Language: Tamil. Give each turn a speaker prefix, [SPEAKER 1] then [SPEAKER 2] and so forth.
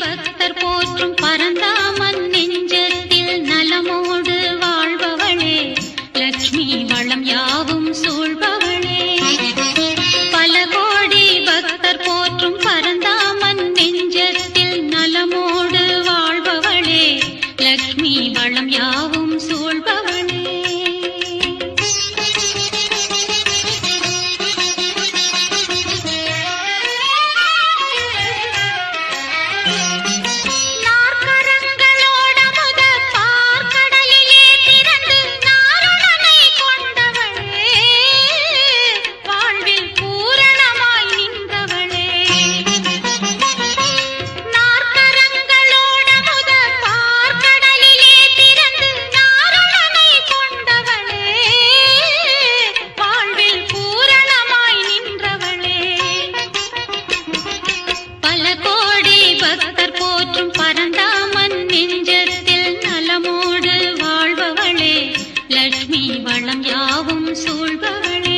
[SPEAKER 1] பக்தர் போற்றும் பரந்தாமன் நெஞ்சத்தில் நலமோடு வாழ்பவளே லட்சுமி வளம் யாவும் சூழ்பவளே. பல கோடி பக்தர் போற்றும் பரந்தாமன் நெஞ்சத்தில் நலமோடு வாழ்பவளே லட்சுமி வளம் யாவும் சூழ்பவளே. லட்சுமி வளம் யாவும் சூழ்பவளே.